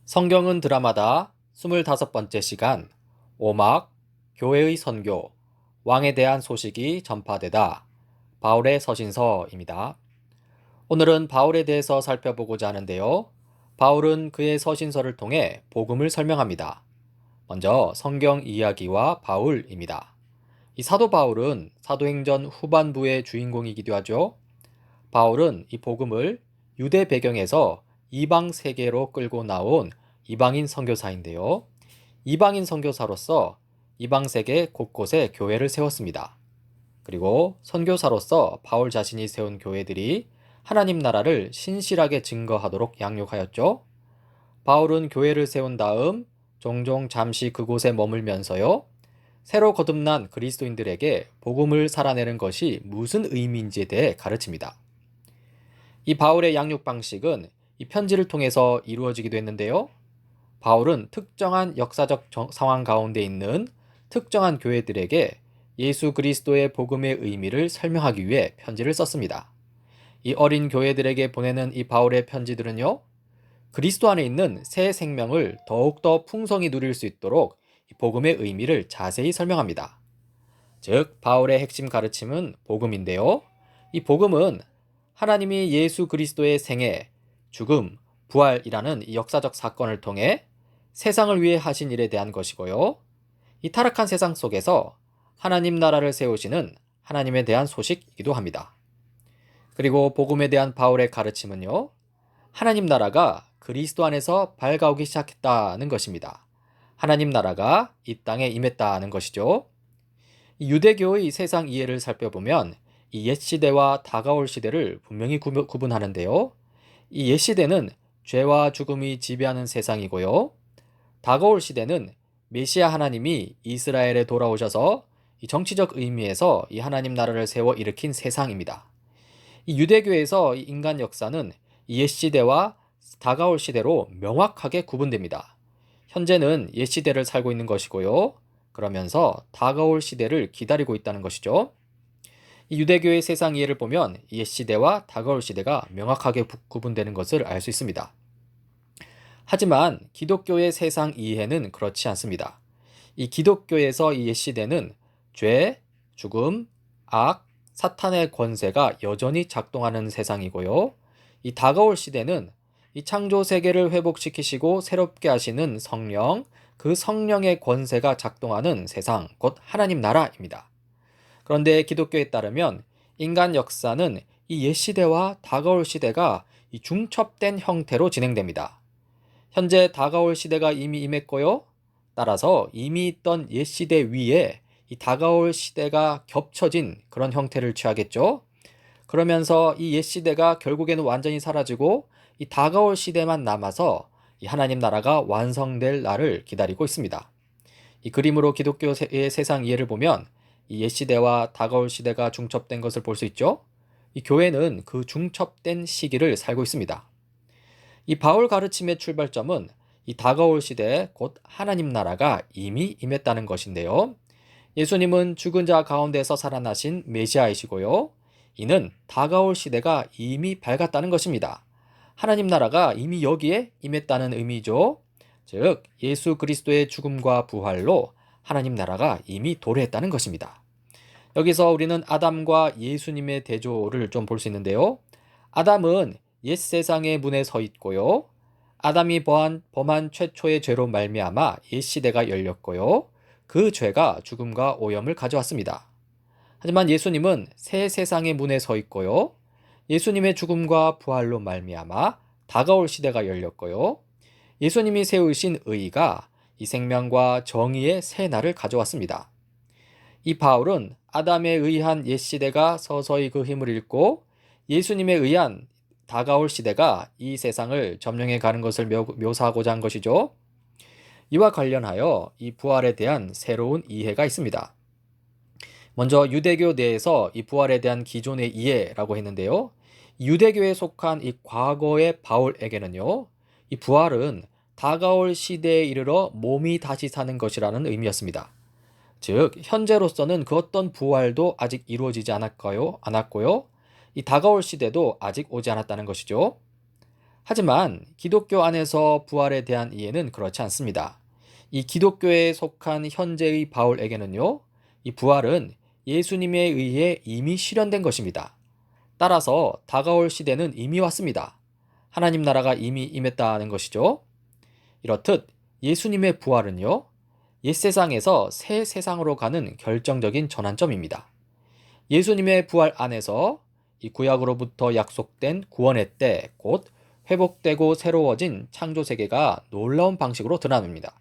성경은 드라마다 25번째 시간 오막 교회의 선교 왕에 대한 소식이 전파되다 바울의 서신서입니다. 오늘은 바울에 대해서 살펴보고자 하는데요. 바울은 그의 서신서를 통해 복음을 설명합니다. 먼저 성경 이야기와 바울입니다. 이 사도 바울은 사도행전 후반부의 주인공이기도 하죠. 바울은 이 복음을 유대 배경에서 이방 세계로 끌고 나온 이방인 선교사인데요. 이방인 선교사로서 이방 세계 곳곳에 교회를 세웠습니다. 그리고 선교사로서 바울 자신이 세운 교회들이 하나님 나라를 신실하게 증거하도록 양육하였죠. 바울은 교회를 세운 다음 종종 잠시 그곳에 머물면서요. 새로 거듭난 그리스도인들에게 복음을 살아내는 것이 무슨 의미인지에 대해 가르칩니다. 이 바울의 양육 방식은 이 편지를 통해서 이루어지기도 했는데요. 바울은 특정한 역사적 상황 가운데 있는 특정한 교회들에게 예수 그리스도의 복음의 의미를 설명하기 위해 편지를 썼습니다. 이 어린 교회들에게 보내는 이 바울의 편지들은요, 그리스도 안에 있는 새 생명을 더욱더 풍성히 누릴 수 있도록 이 복음의 의미를 자세히 설명합니다. 즉, 바울의 핵심 가르침은 복음인데요. 이 복음은 하나님이 예수 그리스도의 생애, 죽음, 부활이라는 이 역사적 사건을 통해 세상을 위해 하신 일에 대한 것이고요. 이 타락한 세상 속에서 하나님 나라를 세우시는 하나님에 대한 소식이기도 합니다. 그리고 복음에 대한 바울의 가르침은요, 하나님 나라가 그리스도 안에서 밝아오기 시작했다는 것입니다. 하나님 나라가 이 땅에 임했다는 것이죠. 유대교의 세상 이해를 살펴보면 이 옛 시대와 다가올 시대를 분명히 구분하는데요. 이 옛 시대는 죄와 죽음이 지배하는 세상이고요. 다가올 시대는 메시아 하나님이 이스라엘에 돌아오셔서 이 정치적 의미에서 이 하나님 나라를 세워 일으킨 세상입니다. 이 유대교에서 이 인간 역사는 이 옛 시대와 다가올 시대로 명확하게 구분됩니다. 현재는 옛 시대를 살고 있는 것이고요. 그러면서 다가올 시대를 기다리고 있다는 것이죠. 이 유대교의 세상 이해를 보면 옛 시대와 다가올 시대가 명확하게 구분되는 것을 알 수 있습니다. 하지만 기독교의 세상 이해는 그렇지 않습니다. 이 기독교에서 이 옛 시대는 죄, 죽음, 악, 사탄의 권세가 여전히 작동하는 세상이고요. 이 다가올 시대는 이 창조 세계를 회복시키시고 새롭게 하시는 성령, 그 성령의 권세가 작동하는 세상, 곧 하나님 나라입니다. 그런데 기독교에 따르면 인간 역사는 이 옛 시대와 다가올 시대가 이 중첩된 형태로 진행됩니다. 현재 다가올 시대가 이미 임했고요. 따라서 이미 있던 옛 시대 위에 이 다가올 시대가 겹쳐진 그런 형태를 취하겠죠. 그러면서 이 옛 시대가 결국에는 완전히 사라지고 이 다가올 시대만 남아서 이 하나님 나라가 완성될 날을 기다리고 있습니다. 이 그림으로 기독교의 세상 이해를 보면 이 옛 시대와 다가올 시대가 중첩된 것을 볼 수 있죠. 이 교회는 그 중첩된 시기를 살고 있습니다. 이 바울 가르침의 출발점은 이 다가올 시대 곧 하나님 나라가 이미 임했다는 것인데요. 예수님은 죽은 자 가운데서 살아나신 메시아이시고요. 이는 다가올 시대가 이미 밝았다는 것입니다. 하나님 나라가 이미 여기에 임했다는 의미죠. 즉, 예수 그리스도의 죽음과 부활로 하나님 나라가 이미 도래했다는 것입니다. 여기서 우리는 아담과 예수님의 대조를 좀 볼 수 있는데요. 아담은 옛 세상의 문에 서 있고요. 아담이 범한 최초의 죄로 말미암아 옛 시대가 열렸고요. 그 죄가 죽음과 오염을 가져왔습니다. 하지만 예수님은 새 세상의 문에 서 있고요. 예수님의 죽음과 부활로 말미암아 다가올 시대가 열렸고요. 예수님이 세우신 의가 이 생명과 정의의 새 날을 가져왔습니다. 이 바울은 아담에 의한 옛 시대가 서서히 그 힘을 잃고 예수님에 의한 다가올 시대가 이 세상을 점령해 가는 것을 묘사하고자 한 것이죠. 이와 관련하여 이 부활에 대한 새로운 이해가 있습니다. 먼저 유대교 내에서 이 부활에 대한 기존의 이해라고 했는데요. 유대교에 속한 이 과거의 바울에게는요, 이 부활은 다가올 시대에 이르러 몸이 다시 사는 것이라는 의미였습니다. 즉, 현재로서는 그 어떤 부활도 아직 이루어지지 않았고요. 이 다가올 시대도 아직 오지 않았다는 것이죠. 하지만 기독교 안에서 부활에 대한 이해는 그렇지 않습니다. 이 기독교에 속한 현재의 바울에게는요, 이 부활은 예수님에 의해 이미 실현된 것입니다. 따라서 다가올 시대는 이미 왔습니다. 하나님 나라가 이미 임했다는 것이죠. 이렇듯 예수님의 부활은요, 옛 세상에서 새 세상으로 가는 결정적인 전환점입니다. 예수님의 부활 안에서 이 구약으로부터 약속된 구원의 때, 곧 회복되고 새로워진 창조 세계가 놀라운 방식으로 드러납니다.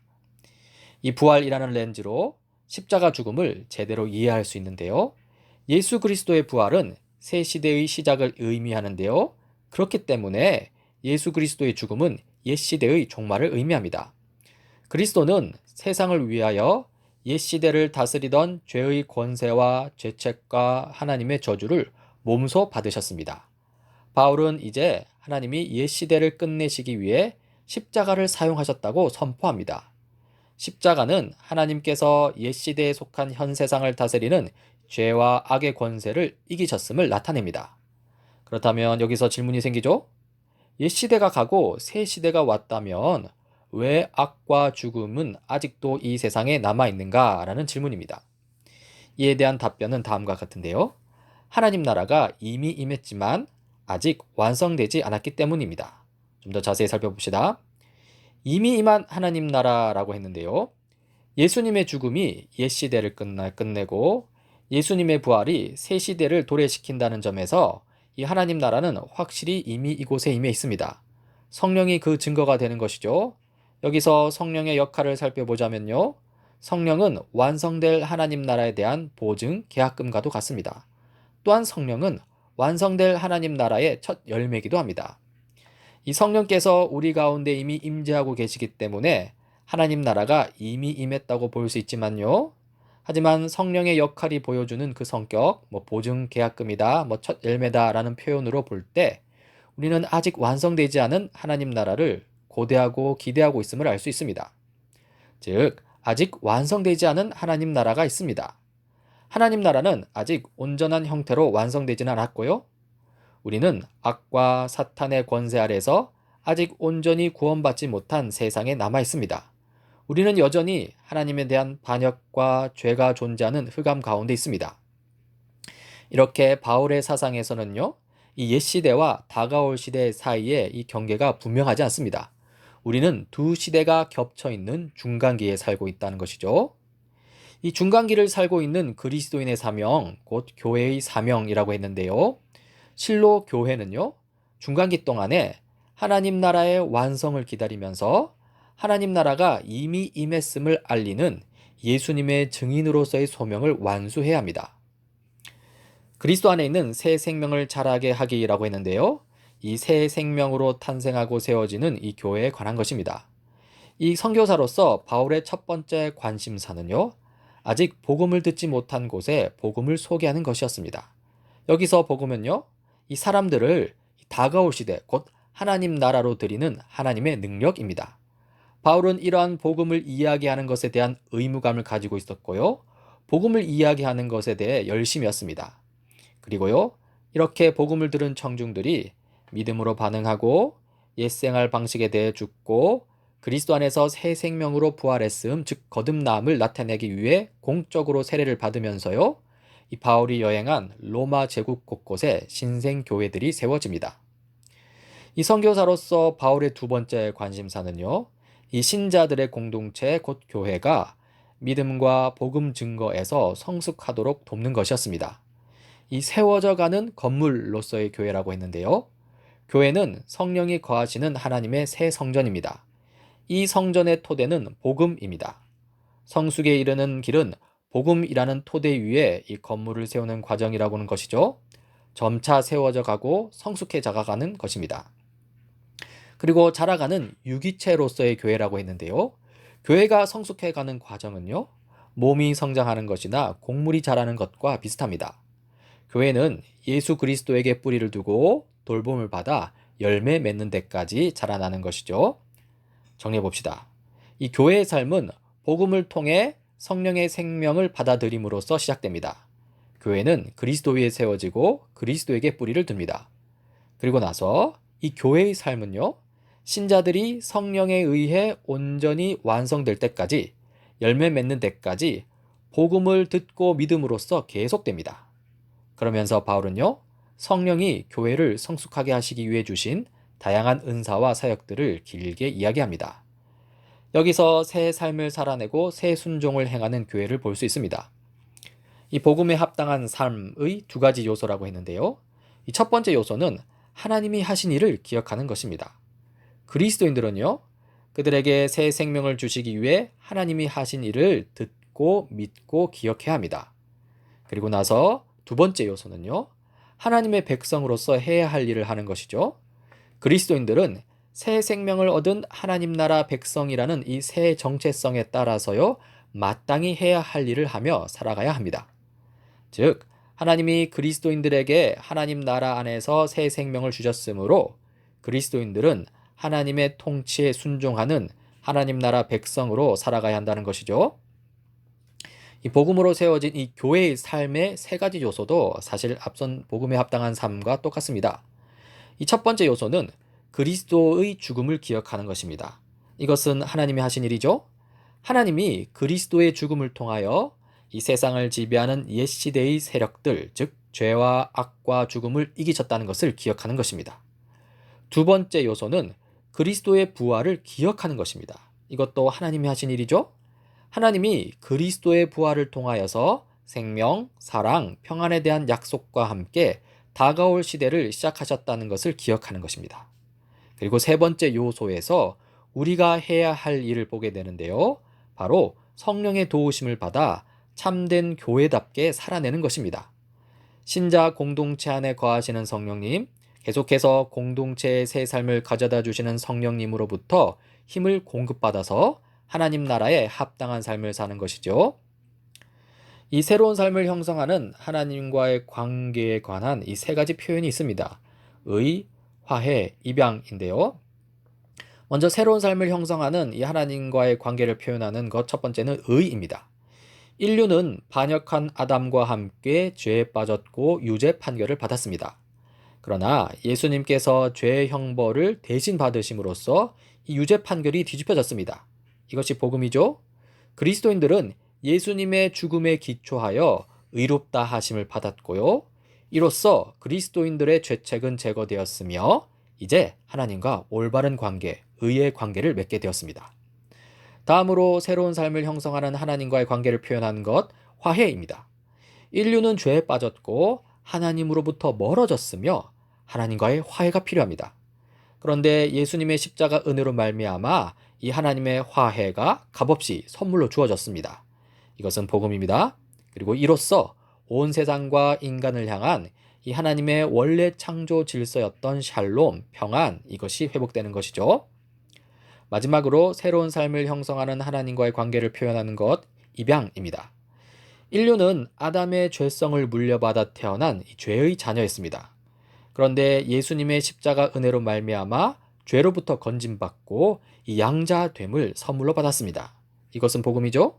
이 부활이라는 렌즈로 십자가 죽음을 제대로 이해할 수 있는데요. 예수 그리스도의 부활은 새 시대의 시작을 의미하는데요. 그렇기 때문에 예수 그리스도의 죽음은 옛 시대의 종말을 의미합니다. 그리스도는 세상을 위하여 옛 시대를 다스리던 죄의 권세와 죄책과 하나님의 저주를 몸소 받으셨습니다. 바울은 이제 하나님이 옛 시대를 끝내시기 위해 십자가를 사용하셨다고 선포합니다. 십자가는 하나님께서 옛 시대에 속한 현 세상을 다스리는 죄와 악의 권세를 이기셨음을 나타냅니다. 그렇다면 여기서 질문이 생기죠? 옛 시대가 가고 새 시대가 왔다면 왜 악과 죽음은 아직도 이 세상에 남아 있는가? 라는 질문입니다. 이에 대한 답변은 다음과 같은데요. 하나님 나라가 이미 임했지만 아직 완성되지 않았기 때문입니다. 좀 더 자세히 살펴봅시다. 이미 임한 하나님 나라라고 했는데요. 예수님의 죽음이 옛 시대를 끝내고 예수님의 부활이 새 시대를 도래시킨다는 점에서 이 하나님 나라는 확실히 이미 이곳에 임해 있습니다. 성령이 그 증거가 되는 것이죠. 여기서 성령의 역할을 살펴보자면요. 성령은 완성될 하나님 나라에 대한 보증, 계약금과도 같습니다. 또한 성령은 완성될 하나님 나라의 첫 열매이기도 합니다. 이 성령께서 우리 가운데 이미 임재하고 계시기 때문에 하나님 나라가 이미 임했다고 볼 수 있지만요. 하지만 성령의 역할이 보여주는 그 성격, 보증 계약금이다, 첫 열매다라는 표현으로 볼 때 우리는 아직 완성되지 않은 하나님 나라를 고대하고 기대하고 있음을 알 수 있습니다. 즉, 아직 완성되지 않은 하나님 나라가 있습니다. 하나님 나라는 아직 온전한 형태로 완성되지는 않았고요. 우리는 악과 사탄의 권세 아래서 아직 온전히 구원받지 못한 세상에 남아 있습니다. 우리는 여전히 하나님에 대한 반역과 죄가 존재하는 흑암 가운데 있습니다. 이렇게 바울의 사상에서는요, 이 옛 시대와 다가올 시대 사이에 이 경계가 분명하지 않습니다. 우리는 두 시대가 겹쳐 있는 중간기에 살고 있다는 것이죠. 이 중간기를 살고 있는 그리스도인의 사명, 곧 교회의 사명이라고 했는데요. 실로 교회는요, 중간기 동안에 하나님 나라의 완성을 기다리면서 하나님 나라가 이미 임했음을 알리는 예수님의 증인으로서의 소명을 완수해야 합니다. 그리스도 안에 있는 새 생명을 자라게 하기라고 했는데요. 이 새 생명으로 탄생하고 세워지는 이 교회에 관한 것입니다. 이 선교사로서 바울의 첫 번째 관심사는요, 아직 복음을 듣지 못한 곳에 복음을 소개하는 것이었습니다. 여기서 복음은요, 이 사람들을 다가올 시대, 곧 하나님 나라로 드리는 하나님의 능력입니다. 바울은 이러한 복음을 이야기하는 것에 대한 의무감을 가지고 있었고요. 복음을 이야기하는 것에 대해 열심이었습니다. 그리고요, 이렇게 복음을 들은 청중들이 믿음으로 반응하고 옛생활 방식에 대해 죽고 그리스도 안에서 새 생명으로 부활했음, 즉 거듭남을 나타내기 위해 공적으로 세례를 받으면서요, 이 바울이 여행한 로마 제국 곳곳에 신생 교회들이 세워집니다. 이 선교사로서 바울의 두 번째 관심사는요, 이 신자들의 공동체 곧 교회가 믿음과 복음 증거에서 성숙하도록 돕는 것이었습니다. 이 세워져 가는 건물로서의 교회라고 했는데요. 교회는 성령이 거하시는 하나님의 새 성전입니다. 이 성전의 토대는 복음입니다. 성숙에 이르는 길은 복음이라는 토대 위에 이 건물을 세우는 과정이라고 하는 것이죠. 점차 세워져 가고 성숙해져 가는 것입니다. 그리고 자라가는 유기체로서의 교회라고 했는데요. 교회가 성숙해가는 과정은요, 몸이 성장하는 것이나 곡물이 자라는 것과 비슷합니다. 교회는 예수 그리스도에게 뿌리를 두고 돌봄을 받아 열매 맺는 데까지 자라나는 것이죠. 정리해 봅시다. 이 교회의 삶은 복음을 통해 성령의 생명을 받아들임으로써 시작됩니다. 교회는 그리스도 위에 세워지고 그리스도에게 뿌리를 둡니다. 그리고 나서 이 교회의 삶은요, 신자들이 성령에 의해 온전히 완성될 때까지, 열매 맺는 데까지 복음을 듣고 믿음으로써 계속됩니다. 그러면서 바울은요, 성령이 교회를 성숙하게 하시기 위해 주신 다양한 은사와 사역들을 길게 이야기합니다. 여기서 새 삶을 살아내고 새 순종을 행하는 교회를 볼 수 있습니다. 이 복음에 합당한 삶의 두 가지 요소라고 했는데요. 이 첫 번째 요소는 하나님이 하신 일을 기억하는 것입니다. 그리스도인들은요, 그들에게 새 생명을 주시기 위해 하나님이 하신 일을 듣고 믿고 기억해야 합니다. 그리고 나서 두 번째 요소는요, 하나님의 백성으로서 해야 할 일을 하는 것이죠. 그리스도인들은 새 생명을 얻은 하나님 나라 백성이라는 이 새 정체성에 따라서요, 마땅히 해야 할 일을 하며 살아가야 합니다. 즉, 하나님이 그리스도인들에게 하나님 나라 안에서 새 생명을 주셨으므로 그리스도인들은 하나님의 통치에 순종하는 하나님 나라 백성으로 살아가야 한다는 것이죠. 이 복음으로 세워진 이 교회의 삶의 세 가지 요소도 사실 앞선 복음에 합당한 삶과 똑같습니다. 이 첫 번째 요소는 그리스도의 죽음을 기억하는 것입니다. 이것은 하나님이 하신 일이죠. 하나님이 그리스도의 죽음을 통하여 이 세상을 지배하는 옛 시대의 세력들, 즉 죄와 악과 죽음을 이기셨다는 것을 기억하는 것입니다. 두 번째 요소는 그리스도의 부활을 기억하는 것입니다. 이것도 하나님이 하신 일이죠. 하나님이 그리스도의 부활을 통하여서 생명, 사랑, 평안에 대한 약속과 함께 다가올 시대를 시작하셨다는 것을 기억하는 것입니다. 그리고 세 번째 요소에서 우리가 해야 할 일을 보게 되는데요. 바로 성령의 도우심을 받아 참된 교회답게 살아내는 것입니다. 신자 공동체 안에 거하시는 성령님, 계속해서 공동체의 새 삶을 가져다 주시는 성령님으로부터 힘을 공급받아서 하나님 나라에 합당한 삶을 사는 것이죠. 이 새로운 삶을 형성하는 하나님과의 관계에 관한 이 세 가지 표현이 있습니다. 의, 화해, 입양인데요. 먼저 새로운 삶을 형성하는 이 하나님과의 관계를 표현하는 것 첫 번째는 의입니다. 인류는 반역한 아담과 함께 죄에 빠졌고 유죄 판결을 받았습니다. 그러나 예수님께서 죄의 형벌을 대신 받으심으로써 이 유죄 판결이 뒤집혀졌습니다. 이것이 복음이죠. 그리스도인들은 예수님의 죽음에 기초하여 의롭다 하심을 받았고요. 이로써 그리스도인들의 죄책은 제거되었으며 이제 하나님과 올바른 관계, 의의 관계를 맺게 되었습니다. 다음으로 새로운 삶을 형성하는 하나님과의 관계를 표현하는 것, 화해입니다. 인류는 죄에 빠졌고 하나님으로부터 멀어졌으며 하나님과의 화해가 필요합니다. 그런데 예수님의 십자가 은혜로 말미암아 이 하나님의 화해가 값없이 선물로 주어졌습니다. 이것은 복음입니다. 그리고 이로써 온 세상과 인간을 향한 이 하나님의 원래 창조 질서였던 샬롬, 평안, 이것이 회복되는 것이죠. 마지막으로 새로운 삶을 형성하는 하나님과의 관계를 표현하는 것, 입양입니다. 인류는 아담의 죄성을 물려받아 태어난 이 죄의 자녀였습니다. 그런데 예수님의 십자가 은혜로 말미암아 죄로부터 건짐받고 이 양자됨을 선물로 받았습니다. 이것은 복음이죠.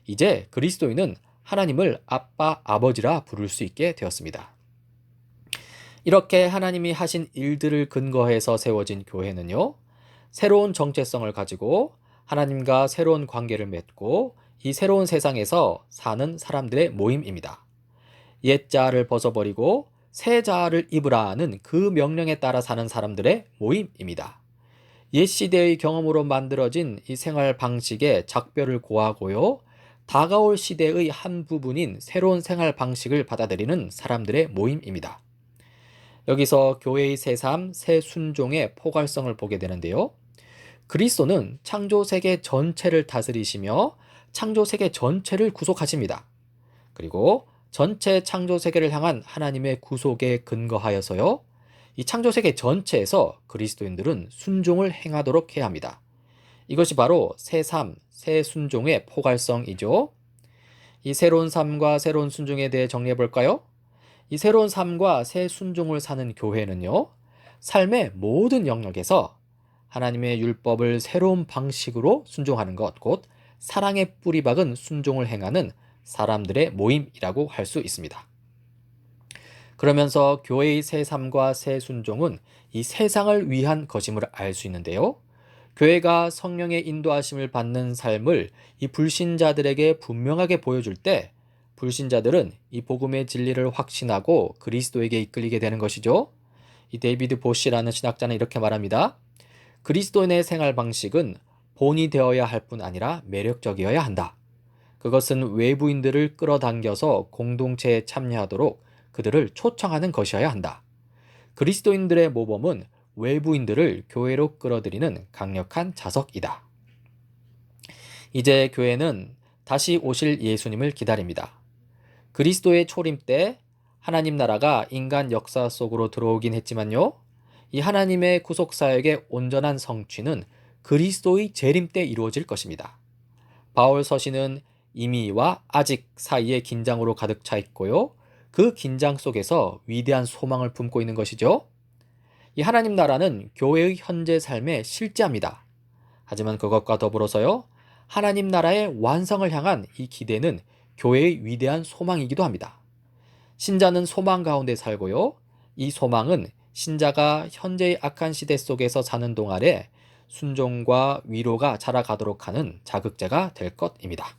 이제 그리스도인은 하나님을 아빠, 아버지라 부를 수 있게 되었습니다. 이렇게 하나님이 하신 일들을 근거해서 세워진 교회는요, 새로운 정체성을 가지고 하나님과 새로운 관계를 맺고 이 새로운 세상에서 사는 사람들의 모임입니다. 옛 자아를 벗어버리고 새 자아를 입으라는 그 명령에 따라 사는 사람들의 모임입니다. 옛 시대의 경험으로 만들어진 이 생활 방식에 작별을 고하고요, 다가올 시대의 한 부분인 새로운 생활 방식을 받아들이는 사람들의 모임입니다. 여기서 교회의 새 삶, 새 순종의 포괄성을 보게 되는데요. 그리스도는 창조 세계 전체를 다스리시며 창조 세계 전체를 구속하십니다. 그리고 전체 창조 세계를 향한 하나님의 구속에 근거하여서요, 이 창조 세계 전체에서 그리스도인들은 순종을 행하도록 해야 합니다. 이것이 바로 새 삶, 새 순종의 포괄성이죠. 이 새로운 삶과 새로운 순종에 대해 정리해 볼까요? 이 새로운 삶과 새 순종을 사는 교회는요, 삶의 모든 영역에서 하나님의 율법을 새로운 방식으로 순종하는 것, 곧 사랑의 뿌리 박은 순종을 행하는 사람들의 모임이라고 할 수 있습니다. 그러면서 교회의 새 삶과 새 순종은 이 세상을 위한 것임을 알 수 있는데요. 교회가 성령의 인도하심을 받는 삶을 이 불신자들에게 분명하게 보여줄 때 불신자들은 이 복음의 진리를 확신하고 그리스도에게 이끌리게 되는 것이죠. 이 데이비드 보시라는 신학자는 이렇게 말합니다. 그리스도인의 생활 방식은 본이 되어야 할 뿐 아니라 매력적이어야 한다. 그것은 외부인들을 끌어당겨서 공동체에 참여하도록 그들을 초청하는 것이어야 한다. 그리스도인들의 모범은 외부인들을 교회로 끌어들이는 강력한 자석이다. 이제 교회는 다시 오실 예수님을 기다립니다. 그리스도의 초림 때 하나님 나라가 인간 역사 속으로 들어오긴 했지만요. 이 하나님의 구속사역의 온전한 성취는 그리스도의 재림 때 이루어질 것입니다. 바울 서신은 이미와 아직 사이의 긴장으로 가득 차 있고요. 그 긴장 속에서 위대한 소망을 품고 있는 것이죠. 이 하나님 나라는 교회의 현재 삶에 실제합니다. 하지만 그것과 더불어서요. 하나님 나라의 완성을 향한 이 기대는 교회의 위대한 소망이기도 합니다. 신자는 소망 가운데 살고요. 이 소망은 신자가 현재의 악한 시대 속에서 사는 동안에 순종과 위로가 자라가도록 하는 자극제가 될 것입니다.